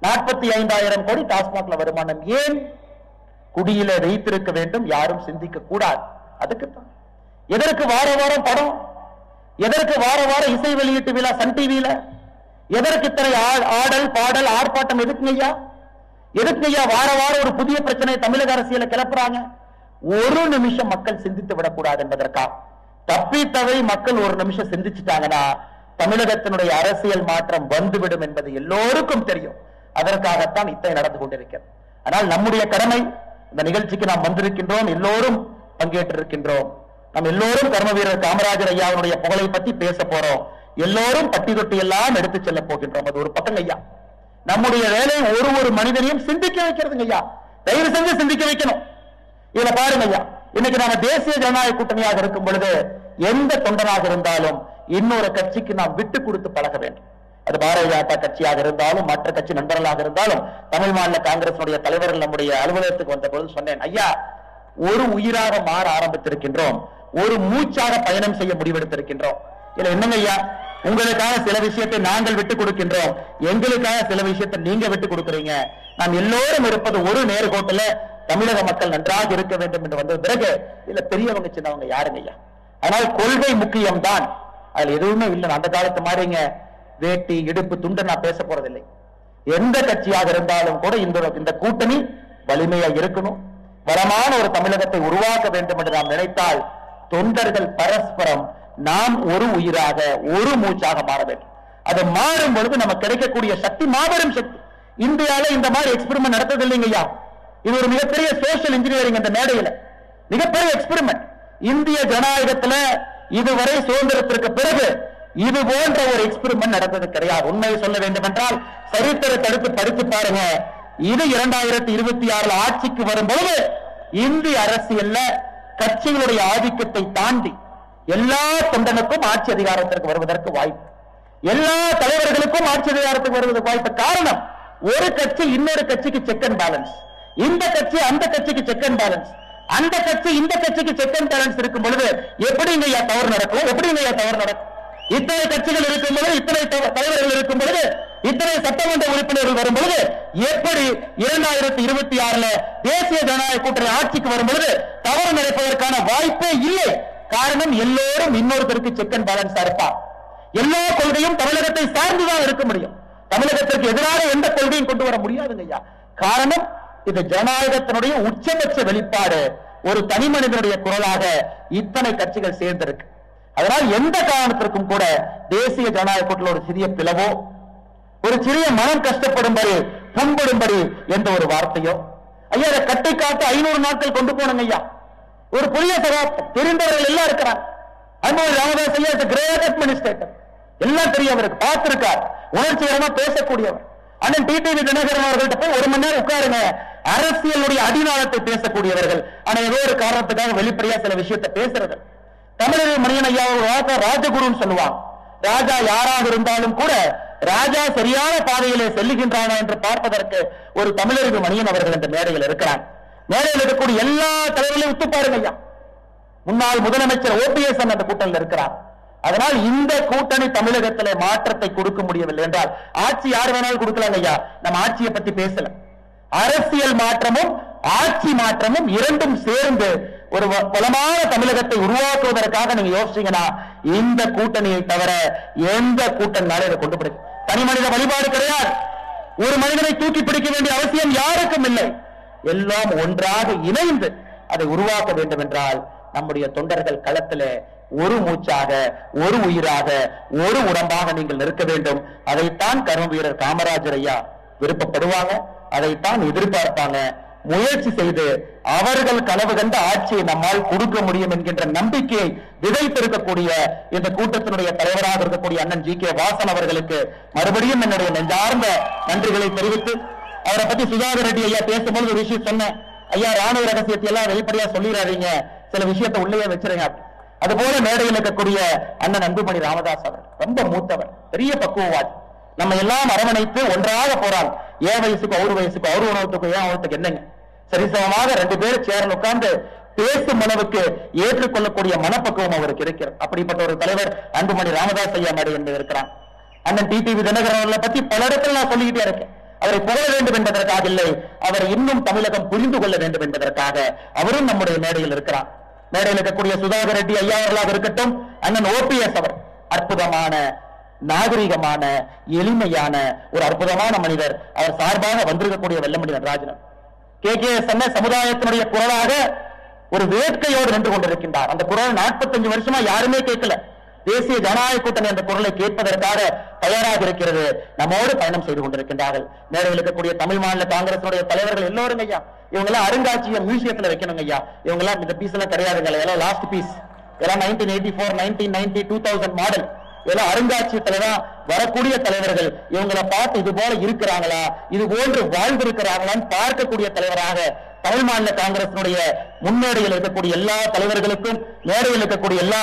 45,000 கோடி டாஸ்மாக்ல வருமானம் ஏன் குடியில வைத்திருக்க வேண்டும், யாரும் சிந்திக்க கூடாது. அதுக்குத்தான். எதற்கு வார வாரம் படம், எதற்கு வார வாரம் இசை வெளியீட்டு விழா சன் டிவியில, எதற்கு இத்தனை ஆடல் பாடல் ஆர்ப்பாட்டம் எதுக்குங்கய்யா? எதுக்குங்கய்யா வார வாரம் ஒரு புதிய பிரச்சனை தமிழக அரசியல கிளப்புறாங்க? ஒரு நிமிஷம் மக்கள் சிந்தித்து விடக்கூடாது என்பதற்கா. தப்பி தவறி மக்கள் ஒரு நிமிஷம் சிந்திச்சுட்டாங்கன்னா தமிழகத்தினுடைய அரசியல் மாற்றம் வந்துவிடும் என்பது எல்லோருக்கும் தெரியும். அதற்காகத்தான் இத்தனை நடந்து கொண்டிருக்கிறது. ஆனால் நம்முடைய கடமை, இந்த நிகழ்ச்சிக்கு நாம் வந்திருக்கின்றோம், எல்லோரும் பங்கேற்றிருக்கின்றோம். நாம் எல்லோரும் கர்ம வீரர் காமராஜர் ஐயாவுடைய புகழை பற்றி பேச போறோம். எல்லோரும் பட்டி தொட்டி எல்லாம் எடுத்து செல்ல போகின்றோம். அது ஒரு பக்கம் ஐயா. நம்முடைய வேலை ஒரு மனிதனையும் சிந்திக்க வைக்கிறதுங்க ஐயா. தயவு செஞ்சு சிந்திக்க வைக்கணும். இதுல பாருங்க ஐயா, இன்னைக்கு நாம தேசிய ஜனநாயக கூட்டணியாக இருக்கும் பொழுது எந்த தொண்டனாக இருந்தாலும் இன்னொரு கட்சிக்கு நாம் விட்டு கொடுத்து பழக வேண்டும். அது பாரதிய ஜனதா கட்சியாக இருந்தாலும் மற்ற கட்சி நண்பர்களாக இருந்தாலும். தமிழ் மாநில காங்கிரசுடைய தலைவர்கள் நம்முடைய அலுவலகத்துக்கு வந்த பொழுது சொன்னேன், ஐயா ஒரு உயிராக மாற ஆரம்பித்திருக்கின்றோம், ஒரு மூச்சாக பயணம் செய்ய முடிவெடுத்திருக்கின்றோம். இல்ல என்னங்க ஐயா, உங்களுக்காக சில விஷயத்தை நாங்கள் விட்டுக் கொடுக்கின்றோம், எங்களுக்காக சில விஷயத்தை நீங்க விட்டுக் கொடுக்குறீங்க. நாம் எல்லோரும் இருப்பது ஒரு நேர்கோட்டில் தமிழக மக்கள் நன்றாக இருக்க வேண்டும் என்று வந்த பிறகு இல்ல பெரியவங்க சின்னவங்க யாருங்க ஐயா. அதனால் கொள்கை முக்கியம்தான், அதுல எதுவுமே இல்லை. அந்த காலத்து மாதிரிங்க வேட்டி இடுப்பு துண்டு நான் பேச போறதில்லை. எந்த கட்சியாக இருந்தாலும் கூட இந்த கூட்டணி வலிமையா இருக்கணும். வளமான ஒரு தமிழகத்தை உருவாக்க வேண்டும் என்று நாம் நினைத்தால் தொண்டர்கள் பரஸ்பரம் நாம் ஒரு உயிராக ஒரு மூச்சாக மாற வேண்டும். அது மாறும் பொழுது நமக்கு கிடைக்கக்கூடிய சக்தி மாபெரும் சக்தி. இந்தியாவில இந்த மாதிரி எக்ஸ்பெரிமெண்ட் நடத்தது இல்லைங்க ஐயா. இது ஒரு மிகப்பெரிய சோசியல் இன்ஜினியரிங். இந்த மேடையில மிகப்பெரிய எக்ஸ்பெரிமெண்ட். இந்திய ஜனநாயகத்துல இதுவரை சுதந்திரத்திற்கு பிறகு இது போன்ற ஒரு எக்ஸ்பெரிமெண்ட் நடந்தது கிடையாது. உண்மையை சொல்ல வேண்டும் என்றால் சரித்திரத்தை எடுத்து படித்து பாருங்க. இது 2026 ஆட்சிக்கு வரும்பொழுது இந்திய அரசியல்ல கட்சிகளுடைய ஆதிக்கத்தை தாண்டி எல்லா தொண்டனுக்கும் ஆட்சி அதிகாரத்திற்கு வருவதற்கு வாய்ப்பு, எல்லா தலைவர்களுக்கும் ஆட்சி அதிகாரத்துக்கு வருவதற்கு வாய்ப்பு. காரணம், ஒரு கட்சி இன்னொரு கட்சிக்கு செக் அண்ட் பேலன்ஸ், இந்த கட்சி அந்த கட்சிக்கு செக் அண்ட் பேலன்ஸ், அந்த கட்சி இந்த கட்சிக்கு செக் அண்ட் பேலன்ஸ் இருக்கும் பொழுது எப்படிங்க தவறு நடக்கும்? எப்படிங்க தவறு நடக்கும்? இத்தனை கட்சிகள் இருக்கும் பொழுது, இத்தனை தலைவர்கள் இருக்கும் பொழுது, இத்தனை சட்டமன்ற உறுப்பினர்கள் வரும் பொழுது எப்படி 2026 தேசிய ஜனநாயக கூட்டணி ஆட்சிக்கு வரும் பொழுது தவறு நடப்பதற்கான வாய்ப்பே இல்லை. காரணம், எல்லோரும் இன்னொருத்தருக்கு செக் அண்ட் பேலன்ஸா இருப்பார். எல்லா கொள்கையும் தமிழகத்தை சார்ந்துதான் இருக்க முடியும். தமிழகத்திற்கு எதிராக எந்த கொள்கையும் கொண்டு வர முடியாதுங்க ஐயா. காரணம், இது ஜனநாயகத்தினுடைய உச்சபட்ச வெளிப்பாடு. ஒரு தனி மனிதனுடைய குரலாக இத்தனை கட்சிகள் சேர்ந்திருக்கு. அதனால் எந்த காரணத்திற்கும் கூட தேசிய ஜனநாயக கூட்டணியில் ஒரு சிறிய பிளவோ, ஒரு சிறிய மனம் கஷ்டப்படும்படி புண்படும்படி என்ற ஒரு வார்த்தையோ ஐயா அதை கட்டை காத்து 500 நாட்கள் கொண்டு போனங்க ஐயா. ஒரு புதிய சகாப்தம் தெரிந்தவர்கள் எல்லாம் இருக்கிறார். அன்புமணி ராமதாஸ் ஐயா கிரேட் அட்மினிஸ்ட்ரேட்டர், எல்லாம் தெரியவருக்கு, பார்த்திருக்கார், உணர்ச்சிகரமா பேசக்கூடியவர். அண்ணன் டிடிவி தினகரன் அவர்கள்ட்ட போய் 1 மணி நேரம் உட்காருங்க. அரசியலுடைய அடிநாளத்தை பேசக்கூடியவர்கள். ஆனா ஏதோ ஒரு காரணத்துக்காக வெளிப்படையா சில விஷயத்தை பேசுறது. தமிழக மணியன் ஐயா ராஜகுருன்னு சொல்லுவாங்க. ராஜா யாராக இருந்தாலும் கூட ராஜா சரியான பாதையிலே செல்லுகின்றானா என்று பார்ப்பதற்கு ஒரு தமிழக மணியன் அவர்கள் இந்த மேடையில் இருக்கிறார். மேடையில் இருக்கக்கூடிய எல்லா தலைவர்களையும் உத்து பாருங்க ஐயா. முன்னாள் முதலமைச்சர் OPS அந்த கூட்டணியில் இருக்கிறார். அதனால் இந்த கூட்டணி தமிழகத்திலே மாற்றத்தை கொடுக்க முடியவில்லை என்றால் ஆட்சி யார் வேணாலும் கொடுக்கலாம் ஐயா. நம்ம ஆட்சியை பத்தி பேசல. அரசியல் மாற்றமும் ஆட்சி மாற்றமும் இரண்டும் சேர்ந்து ஒரு பலமான தமிழகத்தை உருவாக்குவதற்காக நீங்க யோசிச்சீங்கன்னா இந்த கூட்டணியை தவிர எந்த கூட்டணினாலும் இதை கொண்டு போய் தனி மனித வழிபாடு கிடையாது. ஒரு மனிதனை தூக்கி பிடிக்க வேண்டிய அவசியம் யாருக்கும் இல்லை. எல்லாம் ஒன்றாக இணைந்து அதை உருவாக்க வேண்டும் என்றால் நம்முடைய தொண்டர்கள் களத்திலே ஒரு மூச்சாக ஒரு உயிராக ஒரு உடம்பாக நீங்கள் நிற்க வேண்டும். அதைத்தான் கர்ம வீரர் காமராஜர் ஐயா விருப்பப்படுவாங்க, அதைத்தான் எதிர்பார்ப்பாங்க. முயற்சி செய்து அவர்கள் கனவு கண்ட ஆட்சியை நம்மால் கொடுக்க முடியும் என்கின்ற நம்பிக்கையை விதைத்திருக்கக்கூடிய இந்த கூட்டத்தினுடைய தலைவராக இருக்கக்கூடிய அண்ணன் GK வாசன் அவர்களுக்கு மறுபடியும் என்னுடைய நெஞ்சார்ந்த நன்றிகளை தெரிவித்து, அவரை பத்தி சுதாகர் ரெட்டி ஐயா பேசும்போது ஒரு விஷயம் சொன்னேன், ஐயா ராணுவ ரகசியத்தை எல்லாம் வெளிப்படையா சொல்லிடாதீங்க, சில விஷயத்தை உள்ளே வச்சிருங்க. அதுபோல மேடையில் இருக்கக்கூடிய அண்ணன் அன்புமணி ராமதாஸ் அவர் ரொம்ப மூத்தவர், பெரிய பக்குவவாதி. நம்ம எல்லாம் அரவணைத்து ஒன்றாக போறாங்க. ஏன் வயசுக்கு அவர் வயசுக்கு அவர் உணவத்துக்கு ஏன் அவத்துக்கு என்னங்க, சரிசமமாக 2 பேர் சேர்ந்து உட்கார்ந்து பேசும் அளவுக்கு ஏற்றுக்கொள்ளக்கூடிய மனப்பக்குவம் அவருக்கு இருக்கிறது. அப்படிப்பட்ட ஒரு தலைவர் அன்புமணி ராமதாஸ் ஐயா மேடை என்று இருக்கிறார். அண்ணன் டிடிவி தினகரன் அவர்களை பத்தி பல இடத்துல நான் சொல்லிக்கிட்டே இருக்கேன். அவரை புகழ வேண்டும் என்பதற்காக இல்லை, அவர் இன்னும் தமிழகம் புரிந்து கொள்ள வேண்டும் என்பதற்காக அவரும் நம்முடைய மேடையில் இருக்கிறார். மேடையில் இருக்கக்கூடிய சுதாகர் ரெட்டி ஐயா அவர்களாக இருக்கட்டும், அண்ணன் OPS அவர் அற்புதமான நாகரிகமான எளிமையான ஒரு அற்புதமான மனிதர். அவர் சார்பாக வந்திருக்கக்கூடிய வெள்ளமணி நடராஜன் KKS சமுதாயத்தினுடைய குரலாக ஒரு வேட்கையோடு நின்று கொண்டிருக்கின்றார். அந்த குரல் 45 வருஷமா யாருமே கேட்கல. தேசிய ஜனநாயக கூட்டணி என்ற குரலை கேட்பதற்காக தயாராக இருக்கிறது. நம்மோடு பயணம் செய்து கொண்டிருக்கின்றார்கள். மேடையில் இருக்கக்கூடிய தமிழ் மாநில காங்கிரசுடைய தலைவர்கள் எல்லோரும் ஐயா, இவங்க எல்லாம் அருங்காட்சியகம் மியூசியத்துல வைக்கணுங்க ஐயா. இவங்க எல்லாம் இந்த பீஸ் எல்லாம் கிடையாதுங்க, எல்லாம் லாஸ்ட் பீஸ், எல்லாம் 1984, 1990, 2000 மாடல். இதெல்லாம் அருங்காட்சியகத்துலதான் வரக்கூடிய தலைவர்கள். இவங்களை பார்த்து இது போல இருக்கிறாங்களா, இது போன்று வாழ்ந்திருக்கிறாங்களான்னு பார்க்கக்கூடிய தலைவராக தமிழ் மாநில காங்கிரசினுடைய முன்னோடியில் இருக்கக்கூடிய எல்லா தலைவர்களுக்கும், மேடையில் இருக்கக்கூடிய எல்லா